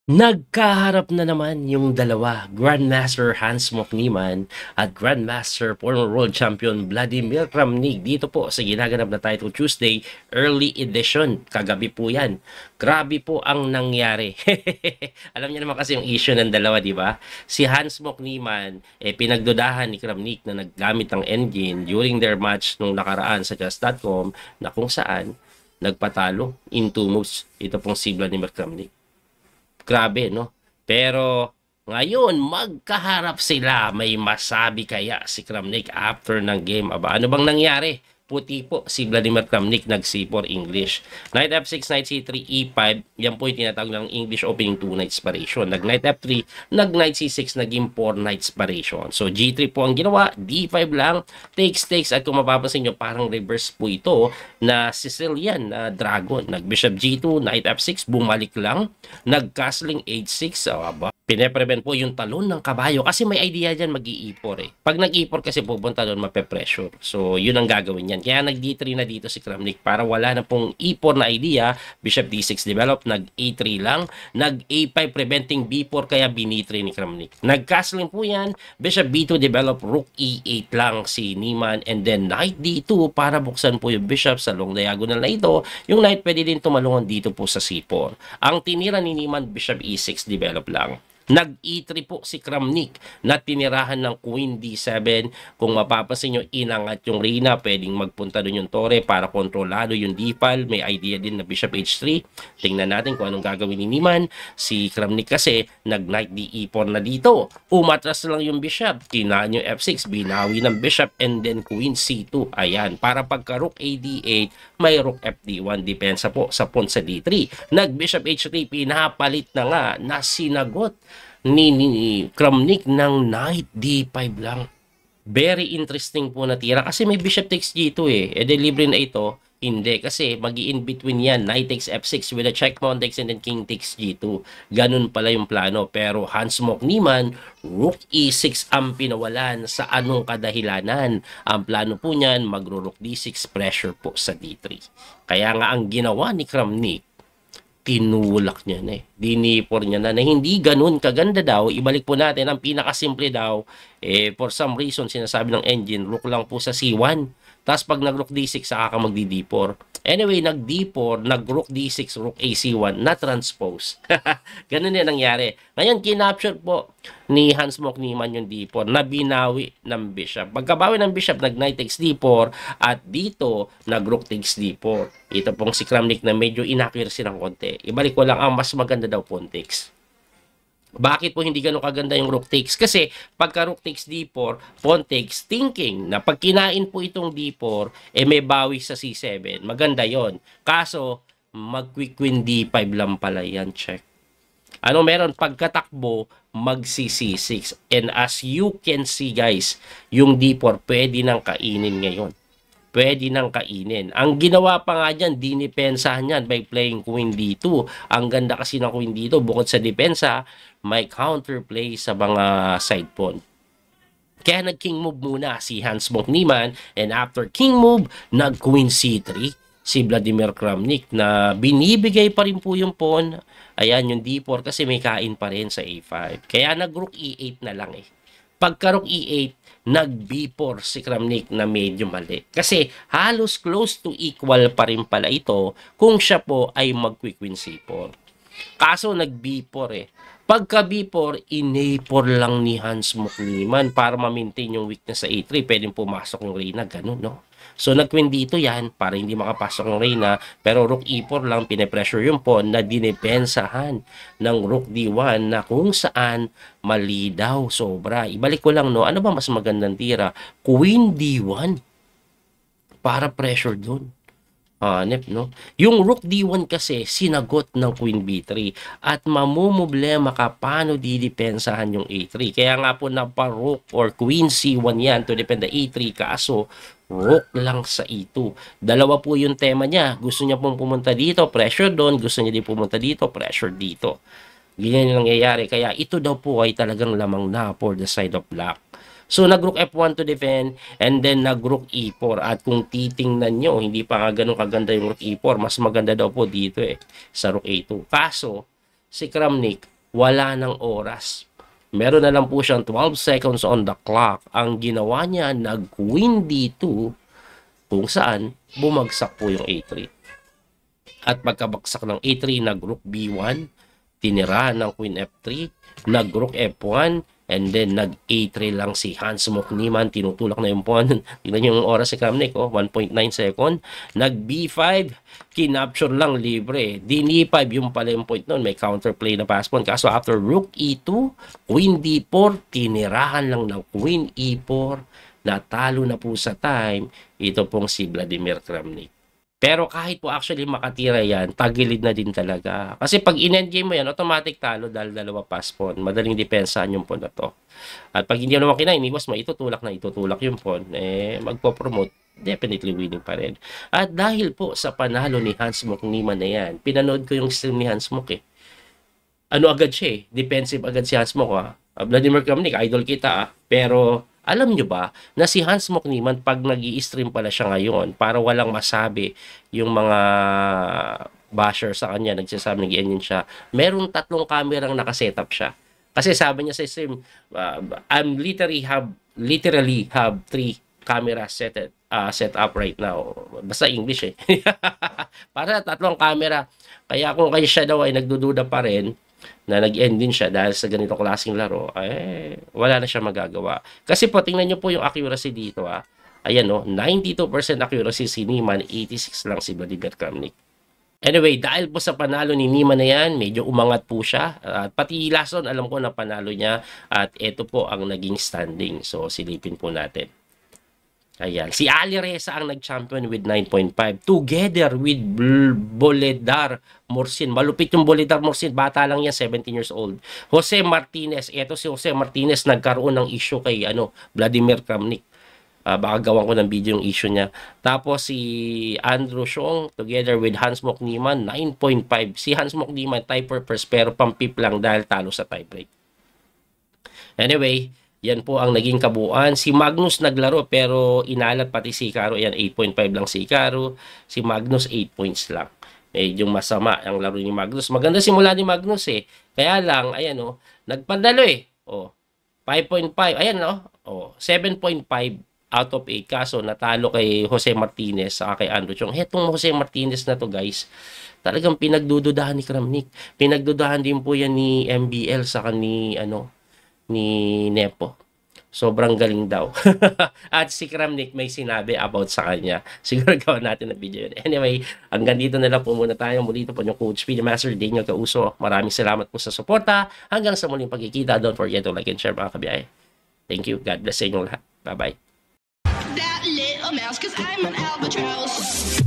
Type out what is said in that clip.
Nagkaharap na naman yung dalawa, Grandmaster Hans Mokniman at Grandmaster former World Champion Vladimir Kramnik dito po sa ginaganap na Title Tuesday Early Edition. Kagabi po yan. Grabe po ang nangyari. Alam niyo naman kasi yung issue ng dalawa, di ba? Si Hans Mokniman, pinagdudahan ni Kramnik na naggamit ng engine during their match nung nakaraan sa Just.com na kung saan nagpatalo in 2 moves. Ito pong si Vladimir Kramnik. Grabe, no? Pero ngayon, magkaharap sila. May masabi kaya si Kramnik after ng game? Aba, ano bang nangyari? Puti po si Vladimir Kramnik nag-C4 English. Knight F6, Knight C3, E5. Yan po yung tinatawag ng English opening 2 knights paration. Nag-Knight F3, nag-Knight C6, naging 4 knights paration. So G3 po ang ginawa, D5 lang, takes. At kung mapapansin nyo, parang reverse po ito na Sicilian na dragon. Nag-Bishop G2, Knight F6, bumalik lang. Nag-Castling H6, pine-prevent po yung talon ng kabayo kasi may idea dyan mag-i-E4 eh. Pag nag-E4 kasi pupunta doon mape-pressure. So yun ang gagawin yan. Kaya nag-D3 na dito si Kramnik para wala na pong E4 na idea. Bishop D6 develop, nag-A3 lang. Nag-A5 preventing B4 kaya B3 ni Kramnik. Nag-castling po yan. Bishop B2 develop, Rook E8 lang si Niemann and then Knight D2 para buksan po yung bishop sa long diagonal na ito. Yung Knight pwede din tumalungan dito po sa C4. Ang tinira ni Niemann, Bishop E6 develop lang. Nag-E3 po si Kramnik na tinirahan ng Queen D7. Kung mapapansin nyo, inangat yung Reyna. Pwedeng magpunta doon yung Torre para kontrolado yung D-file. May idea din na Bishop H3. Tingnan natin kung anong gagawin ni Niemann. Si Kramnik kasi nag-Knight D4 na dito. Umatras lang yung Bishop. Tinahan yung F6. Binawi ng Bishop and then Queen C2. Ayan. Para pagka Rook AD8, may Rook FD1. Depensa po sa pawn sa D3. Nag-Bishop H3. Pinapalit na nga na sinagot ni Kramnik ng Knight D5 lang. Very interesting po na tira kasi may Bishop takes G2 eh. E de libre na ito. Hindi kasi magi-in between yan. Knight takes F6 with a check pawn takes and then King takes G2. Ganun pala yung plano. Pero Hans Mokniman, Rook E6 ang pinawalan sa anong kadahilanan. Ang plano po niyan, magro-Rook D6 pressure po sa D3. Kaya nga ang ginawa ni Kramnik, tinulak niya na eh. Dinipor niya na hindi ganun kaganda daw. Ibalik po natin ang pinakasimple daw. For some reason, sinasabi ng engine, rook lang po sa C1. Tapos pag nag-rook D6, saka ka mag-D4. Anyway, nag-D4, nag-rook D6, rook AC1, na transpose. Ganun yan nangyari. Ngayon, kinapture po ni Hans Mokniman yung D4 na binawi ng bishop. Pagkabawi ng bishop, nag-knight takes D4 at dito, nag-rook takes D4. Ito pong si Kramnik na medyo inaccuracy ng konti. Ibalik ko lang, ang mas maganda daw pawn takes. Bakit po hindi ganun kaganda yung rook takes? Kasi pagka rook takes D4, pawn takes, thinking na pag kinain po itong D4, may bawi sa C7. Maganda yon. Kaso, mag-quick queen D5 lang pala yan. Check. Ano meron? Pagkatakbo, mag-C6. And as you can see guys, yung D4 pwede nang kainin ngayon. Pwede nang kainin. Ang ginawa pa nga dyan, dinipensahan yan by playing Queen D2. Ang ganda kasi ng Queen D2, bukod sa depensa, may counterplay sa mga side pawn. Kaya nag-king move muna si Hans Mokniman and after king move, nag-Queen C3 si Vladimir Kramnik na binibigay pa rin po yung pawn. Ayan, yung D4 kasi may kain pa rin sa A5. Kaya nag-Rook E8 na lang eh. Pagka Rook E8, nag-B4 si Kramnik na medyo mali. Kasi halos close to equal pa rin pala ito kung siya po ay mag-Queen C4. Kaso nag-B4 eh. Pagka B4, in-A4 lang ni Hans Mokniman para ma-maintain yung weakness sa A3. Pwedeng pumasok yung Reyna, ganun, no? So, nag-queen dito yan para hindi makapasok ng Reyna. Pero Rook E4 lang, pine-pressure yung pawn na dinepensahan ng Rook D1 na kung saan mali daw, sobra. Ibalik ko lang, no? Ano ba mas magandang tira? Queen D1 para pressure dun. Hanep, no? Yung Rook D1 kasi sinagot ng Queen B3 at mamumblema ka paano didepensahan yung A3. Kaya nga po napa-Rook or Queen C1 yan to defend the A3 kaso Rook lang sa E2. Dalawa po yung tema niya. Gusto niya pong pumunta dito, pressure doon. Gusto niya din pumunta dito, pressure dito. Ganyan yung nangyayari. Kaya ito daw po ay talagang lamang na for the side of black. So, nag-Rook F1 to defend and then nag-Rook E4. At kung titingnan nyo, hindi pa nga ganun kaganda yung Rook E4. Mas maganda daw po dito eh, sa Rook A2. Kaso, si Kramnik, wala ng oras. Meron na lang po siyang 12 seconds on the clock. Ang ginawa niya, nag-queen D2, kung saan bumagsak po yung A3. At pagkabagsak ng A3, nag-rook B1, tinirahan ng queen F3, nag-rook F1, and then nag-A3 lang si Hans Mokniman, tinutulak na yung pawn. Tingnan nyo yung oras si Kramnik, 1.9 second. Nag-B5, kinapture lang libre. D5, yung pala yung point nun, may counterplay na pass pawn. Kaso after rook E2, queen D4, tinirahan lang ng queen E4, natalo na po sa time, ito pong si Vladimir Kramnik. Pero kahit po actually makatira yan, tagilid na din talaga. Kasi pag in-endgame mo yan, automatic talo dahil dalawa pass pawn. Madaling depensahan yung pawn na to. At pag hindi naman kinainiwas mo, itutulak yung pawn. Magpo-promote, definitely winning pa rin. At dahil po sa panalo ni Hans Mokniman na yan, pinanood ko yung stream ni Hans Mok Ano agad siya defensive agad si Hans Mok Vladimir Kramnik, idol kita Pero alam nyo ba na si Hans Mokniman pag nag-i-stream pala siya ngayon para walang masabi yung mga basher sa kanya, nagsasabi nag-i-end siya, meron 3 kamerang nakasetup siya. Kasi sabi niya sa stream, I'm literally have 3 cameras set up right now. Basta English Para 3 camera. Kaya kung kayo siya daw ay nagdududa pa rin, na nag-end din siya dahil sa ganitong klaseng laro, wala na siya magagawa. Kasi po, tingnan nyo po yung accuracy dito. Ayan 92% accuracy si Niemann, 86 lang si Vladimir Kramnik. Anyway, dahil po sa panalo ni Niemann na yan, medyo umangat po siya. At pati Lason, alam ko na panalo niya. At ito po ang naging standing. So, silipin po natin. Ayan. Si Ali Reza ang nag-champion with 9.5 together with Boledar Morsin. Malupit yung Boledar Morsin. Bata lang yan, 17 years old. Jose Martinez. Ito si Jose Martinez nagkaroon ng issue kay Vladimir Kramnik. Baka gawan ko ng video yung issue niya. Tapos si Andrew Xiong together with Hans Mokniman 9.5. Si Hans Mokniman tie-purpose pero pampip lang dahil talo sa tiebreak. Anyway, yan po ang naging kabuuan. Si Magnus naglaro pero inalat pati si Hikaru. Yan, 8.5 lang si Hikaru. Si Magnus, 8 points lang. Medyo masama ang laro ni Magnus. Maganda simula ni Magnus Kaya lang, ayan nagpadalo 5.5. Ayan 7.5 out of 8. Kaso natalo kay Jose Martinez sa kay Andrew Chong. Hetong Jose Martinez na to guys, talagang pinagdududahan ni Kramnik. Pinagdudahan din po yan ni MBL sa ni Nepo. Sobrang galing daw. At si Kramnik may sinabi about sa kanya. Siguro gawin natin na video yun. Anyway, hanggang dito na lang po muna tayo. Muli ito po yung Coach Speedy Master Daniel Causo. Maraming salamat po sa suporta. Hanggang sa muling pagkikita. Don't forget to like and share mga kabiyahe. Thank you. God bless sa inyong lahat. Bye-bye. That little mouse, 'cause I'm an albatross.